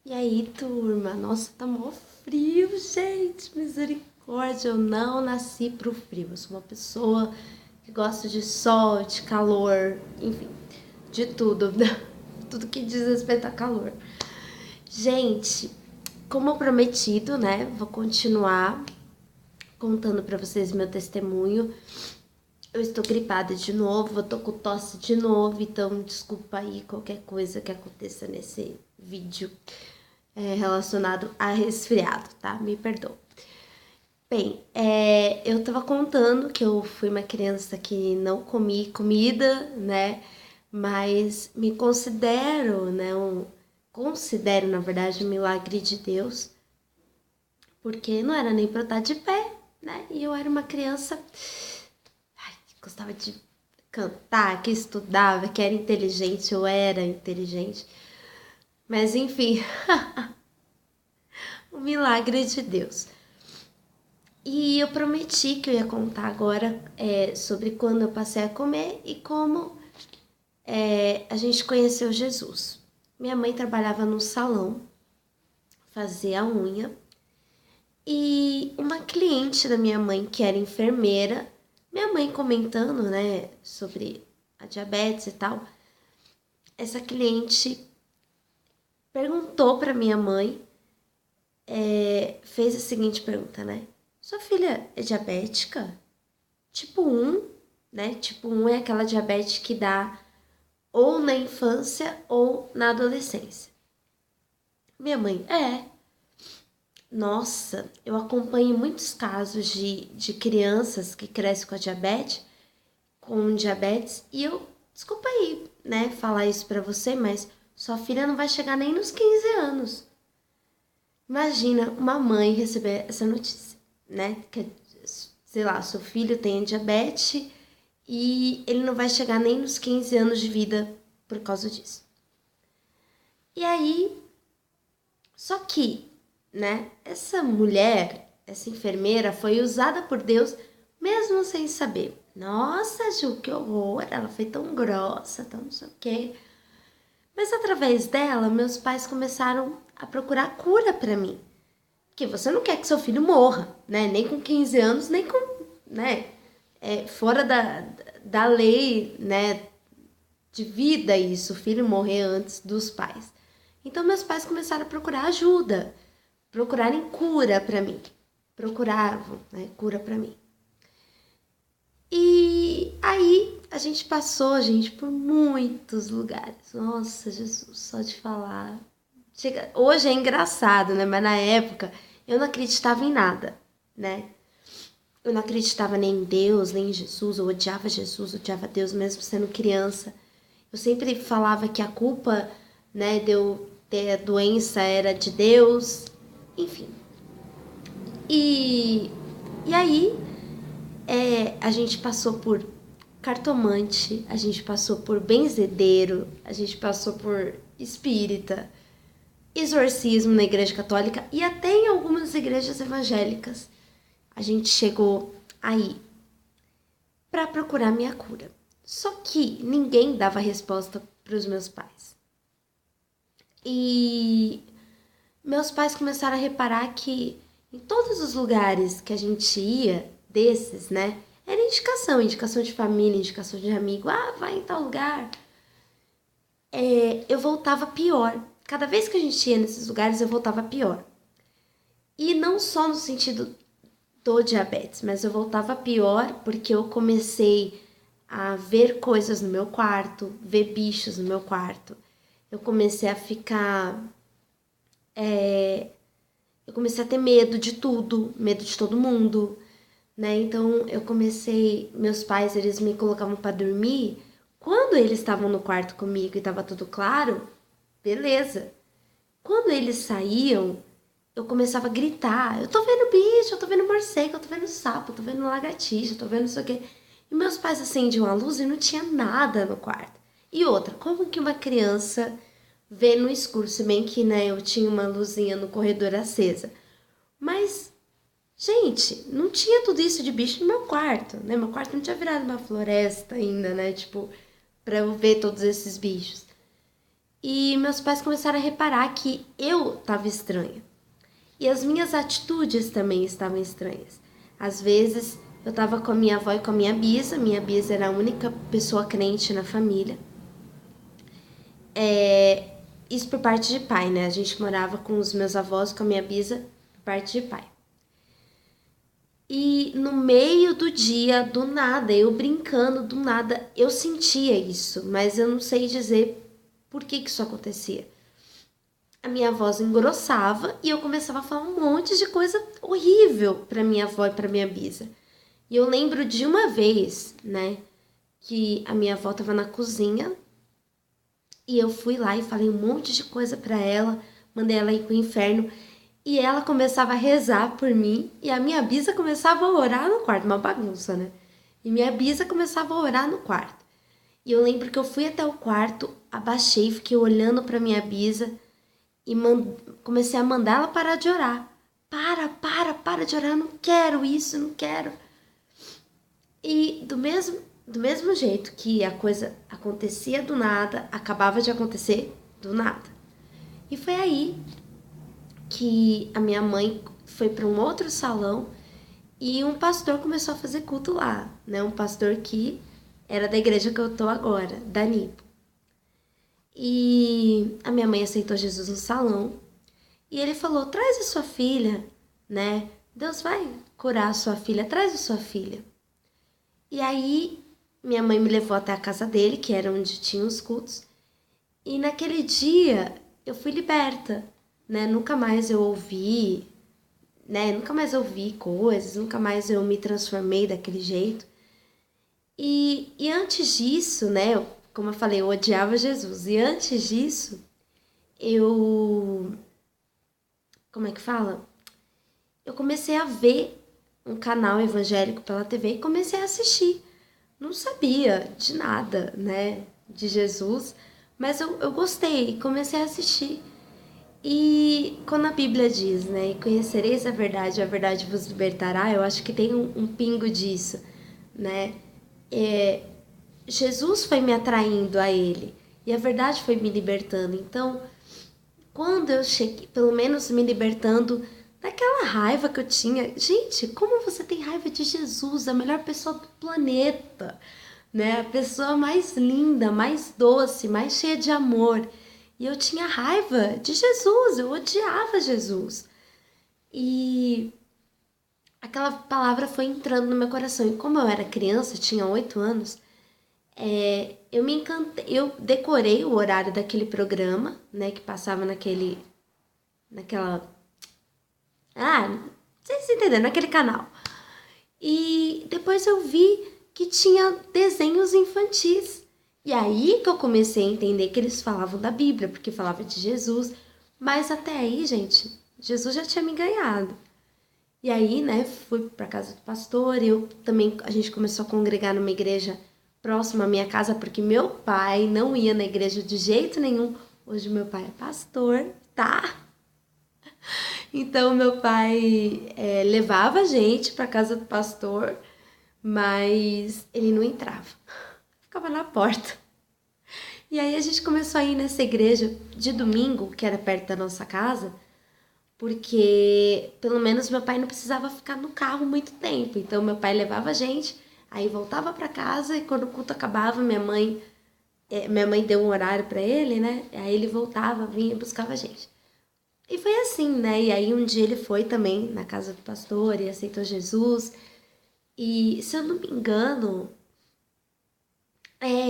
E aí, turma? Nossa, tá mó frio, gente. Misericórdia, eu não nasci pro frio. Eu sou uma pessoa que gosta de sol, de calor, enfim, de tudo. Tudo que diz respeito a calor. Gente, como prometido, né? Vou continuar contando pra vocês meu testemunho. Eu estou gripada de novo, eu tô com tosse de novo, então desculpa aí qualquer coisa que aconteça nesse vídeo relacionado a resfriado, tá? Me perdoa. Bem, eu tava contando que eu fui uma criança que não comi comida, né? Mas me considero, né? Considero, na verdade, um milagre de Deus, porque não era nem pra eu estar de pé, né? E eu era uma criança que gostava de cantar, que estudava, que era inteligente, eu era inteligente. Mas enfim, o milagre de Deus. E eu prometi que eu ia contar agora sobre quando eu passei a comer e como a gente conheceu Jesus. Minha mãe trabalhava no salão, fazia a unha, e uma cliente da minha mãe, que era enfermeira, minha mãe comentando, né, sobre a diabetes e tal, essa cliente perguntou para minha mãe, fez a seguinte pergunta, né? Sua filha é diabética? Tipo um, né? Tipo um é aquela diabetes que dá ou na infância ou na adolescência. Minha mãe, nossa, eu acompanho muitos casos de crianças que crescem com diabetes, e eu, desculpa aí, né, falar isso pra você, mas sua filha não vai chegar nem nos 15 anos. Imagina uma mãe receber essa notícia, né, que, sei lá, seu filho tem diabetes e ele não vai chegar nem nos 15 anos de vida por causa disso. E aí, só que, né, essa mulher, essa enfermeira foi usada por Deus mesmo sem saber. Nossa, Ju, que horror, ela foi tão grossa, tão não sei o quê. Mas através dela, meus pais começaram a procurar cura para mim. Porque você não quer que seu filho morra, né? Nem com 15 anos, nem com, né? Fora da lei, né? De vida isso, o filho morrer antes dos pais. Então meus pais começaram a procurar ajuda, procurarem cura para mim. Procuravam, né, cura para mim. E aí a gente passou, gente, por muitos lugares. Nossa, Jesus, só de falar. Hoje é engraçado, né? Mas na época eu não acreditava em nada, né? Eu não acreditava nem em Deus, nem em Jesus. Eu odiava Deus, mesmo sendo criança. Eu sempre falava que a culpa, né, de eu ter a doença era de Deus. Enfim. E, e aí, a gente passou por cartomante, a gente passou por benzedeiro, a gente passou por espírita, exorcismo na igreja católica e até em algumas igrejas evangélicas. A gente chegou aí para procurar minha cura. Só que ninguém dava resposta para os meus pais. E meus pais começaram a reparar que em todos os lugares que a gente ia, desses, né? Era indicação de família, indicação de amigo. Ah, vai em tal lugar. Eu voltava pior. Cada vez que a gente ia nesses lugares, eu voltava pior. E não só no sentido do diabetes, mas eu voltava pior porque eu comecei a ver coisas no meu quarto, ver bichos no meu quarto. Eu comecei a ficar. Eu comecei a ter medo de tudo, medo de todo mundo, né? Então eu comecei. Meus pais, eles me colocavam para dormir. Quando eles estavam no quarto comigo e estava tudo claro, beleza. Quando eles saíam, eu começava a gritar: eu tô vendo bicho, eu tô vendo morcego, eu tô vendo sapo, eu tô vendo lagartixa, eu tô vendo não sei o quê. E meus pais acendiam a luz e não tinha nada no quarto. E outra, como que uma criança vê no escuro? Se bem que, né, eu tinha uma luzinha no corredor acesa. Mas, gente, não tinha tudo isso de bicho no meu quarto, né? Meu quarto não tinha virado uma floresta ainda, né? Tipo, pra eu ver todos esses bichos. E meus pais começaram a reparar que eu estava estranha. E as minhas atitudes também estavam estranhas. Às vezes eu estava com a minha avó e com a minha bisa. Minha bisa era a única pessoa crente na família. Isso por parte de pai, né? A gente morava com os meus avós, com a minha bisa, por parte de pai. E no meio do dia, do nada, eu brincando, do nada, eu sentia isso, mas eu não sei dizer por que isso acontecia. A minha voz engrossava e eu começava a falar um monte de coisa horrível para minha avó e para minha bisa. E eu lembro de uma vez, né, que a minha avó estava na cozinha e eu fui lá e falei um monte de coisa para ela, mandei ela ir pro inferno. E ela começava a rezar por mim e a minha bisa começava a orar no quarto, uma bagunça, né? E minha bisa começava a orar no quarto. E eu lembro que eu fui até o quarto, abaixei, fiquei olhando para minha bisa e comecei a mandar ela parar de orar. Para de orar, eu não quero isso, não quero. E do mesmo jeito que a coisa acontecia do nada, acabava de acontecer do nada. E foi aí que a minha mãe foi para um outro salão e um pastor começou a fazer culto lá, né? Um pastor que era da igreja que eu tô agora, da Nipo. E a minha mãe aceitou Jesus no salão e ele falou: traz a sua filha, né? Deus vai curar a sua filha, traz a sua filha. E aí minha mãe me levou até a casa dele, que era onde tinha os cultos, e naquele dia eu fui liberta, né? Nunca mais eu ouvi, né? Nunca mais ouvi coisas, nunca mais eu me transformei daquele jeito. E antes disso, né? Como eu falei, eu odiava Jesus. E antes disso, eu... Como é que fala? Eu comecei a ver um canal evangélico pela TV e comecei a assistir. Não sabia de nada, né? De Jesus, mas eu gostei e comecei a assistir. E quando a Bíblia diz, né, conhecereis a verdade vos libertará, eu acho que tem um pingo disso, né? Jesus foi me atraindo a ele e a verdade foi me libertando. Então, quando eu cheguei, pelo menos me libertando daquela raiva que eu tinha, gente, como você tem raiva de Jesus, a melhor pessoa do planeta, né? A pessoa mais linda, mais doce, mais cheia de amor. E eu tinha raiva de Jesus, eu odiava Jesus. E aquela palavra foi entrando no meu coração. E como eu era criança, tinha 8 anos, eu me encantei, eu decorei o horário daquele programa, né, que passava naquela... vocês entenderam, naquele canal. E depois eu vi que tinha desenhos infantis. E aí que eu comecei a entender que eles falavam da Bíblia, porque falava de Jesus. Mas até aí, gente, Jesus já tinha me ganhado. E aí, né, fui para casa do pastor. A gente começou a congregar numa igreja próxima à minha casa, porque meu pai não ia na igreja de jeito nenhum. Hoje meu pai é pastor, tá? Então meu pai levava a gente para casa do pastor, mas ele não entrava. Ficava na porta. E aí a gente começou a ir nessa igreja de domingo, que era perto da nossa casa, porque pelo menos meu pai não precisava ficar no carro muito tempo. Então meu pai levava a gente, aí voltava para casa e quando o culto acabava, minha mãe deu um horário para ele, né? Aí ele voltava, vinha e buscava a gente. E foi assim, né? E aí um dia ele foi também na casa do pastor e aceitou Jesus. E se eu não me engano,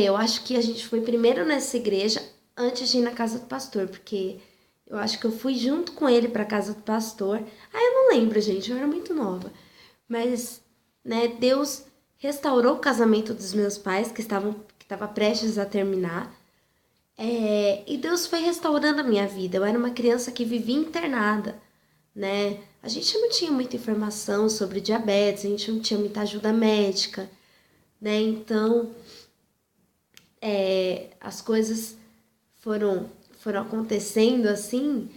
eu acho que a gente foi primeiro nessa igreja antes de ir na casa do pastor, porque eu acho que eu fui junto com ele para casa do pastor. Eu não lembro, gente, eu era muito nova. Mas, né, Deus restaurou o casamento dos meus pais, que estava prestes a terminar. E Deus foi restaurando a minha vida. Eu era uma criança que vivia internada, né? A gente não tinha muita informação sobre diabetes, a gente não tinha muita ajuda médica, né? Então, as coisas foram acontecendo assim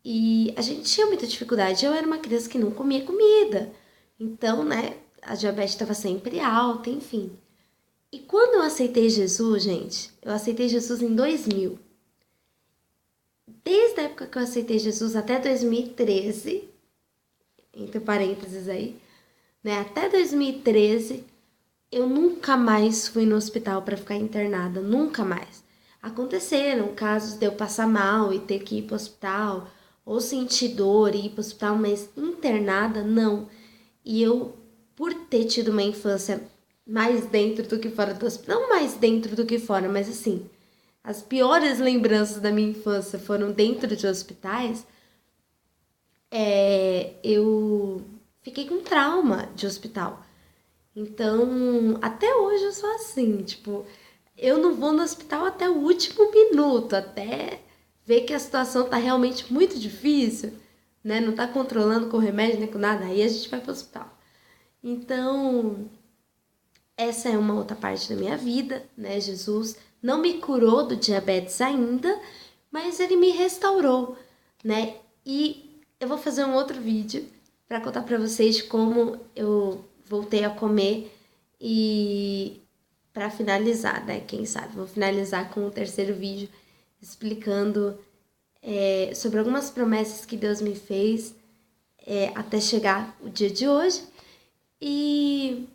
e a gente tinha muita dificuldade. Eu era uma criança que não comia comida, então, né, a diabetes estava sempre alta, enfim. E quando eu aceitei Jesus, gente, eu aceitei Jesus em 2000. desde a época que eu aceitei Jesus até 2013, entre parênteses aí, né? Até 2013, eu nunca mais fui no hospital para ficar internada, nunca mais. Aconteceram casos de eu passar mal e ter que ir para o hospital, ou sentir dor e ir para o hospital, mas internada, não. E eu, por ter tido uma infância mais dentro do que fora do hospital, não mais dentro do que fora, mas assim, as piores lembranças da minha infância foram dentro de hospitais, eu fiquei com trauma de hospital. Então, até hoje eu sou assim, tipo, eu não vou no hospital até o último minuto, até ver que a situação tá realmente muito difícil, né? Não tá controlando com remédio nem com nada, aí a gente vai pro hospital. Então, essa é uma outra parte da minha vida, né? Jesus não me curou do diabetes ainda, mas ele me restaurou, né? E eu vou fazer um outro vídeo para contar para vocês como eu voltei a comer e para finalizar, né? Quem sabe, vou finalizar com o terceiro vídeo explicando sobre algumas promessas que Deus me fez até chegar o dia de hoje e,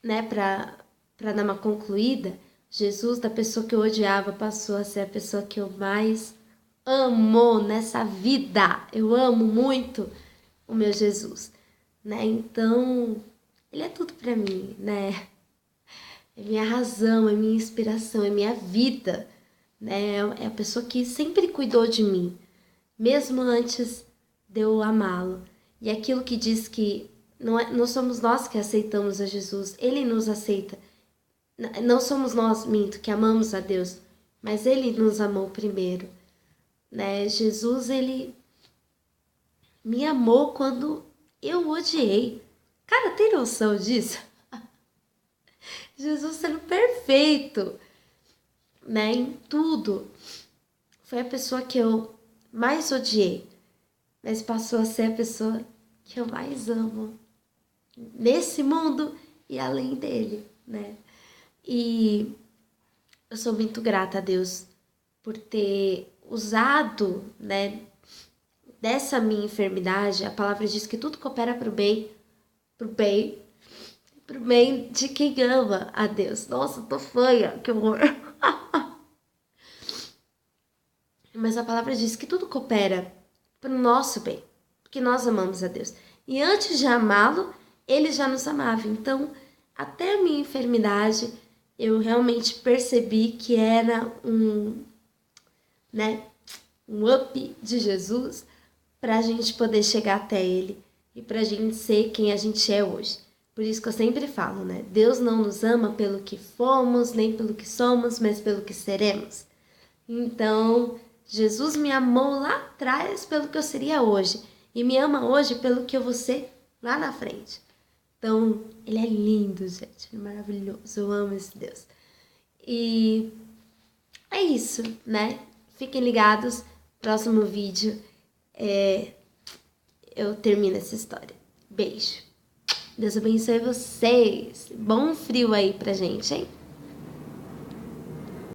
né, para dar uma concluída, Jesus, da pessoa que eu odiava, passou a ser a pessoa que eu mais amo nessa vida. Eu amo muito o meu Jesus, né? Então, ele é tudo para mim, né? É minha razão, é minha inspiração, é minha vida, né? É a pessoa que sempre cuidou de mim, mesmo antes de eu amá-lo. E aquilo que diz que não somos nós que aceitamos a Jesus, ele nos aceita. Não somos nós, minto, que amamos a Deus, mas ele nos amou primeiro, né? Jesus, ele me amou quando eu odiei. Cara, tem noção disso? Jesus sendo perfeito, né? Em tudo. Foi a pessoa que eu mais odiei, mas passou a ser a pessoa que eu mais amo nesse mundo e além dele, né? E eu sou muito grata a Deus por ter usado, né, dessa minha enfermidade. A palavra diz que tudo coopera pro bem, pro bem, pro bem de quem ama a Deus. Nossa, tô fanha, que horror. Mas a palavra diz que tudo coopera pro nosso bem, porque nós amamos a Deus. E antes de amá-lo, ele já nos amava. Então, até a minha enfermidade, eu realmente percebi que era né, um up de Jesus para a gente poder chegar até ele e para a gente ser quem a gente é hoje. Por isso que eu sempre falo, né? Deus não nos ama pelo que fomos, nem pelo que somos, mas pelo que seremos. Então, Jesus me amou lá atrás pelo que eu seria hoje e me ama hoje pelo que eu vou ser lá na frente. Então, ele é lindo, gente, ele é maravilhoso, eu amo esse Deus. E é isso, né? Fiquem ligados, próximo vídeo eu termino essa história. Beijo. Deus abençoe vocês. Bom frio aí pra gente, hein?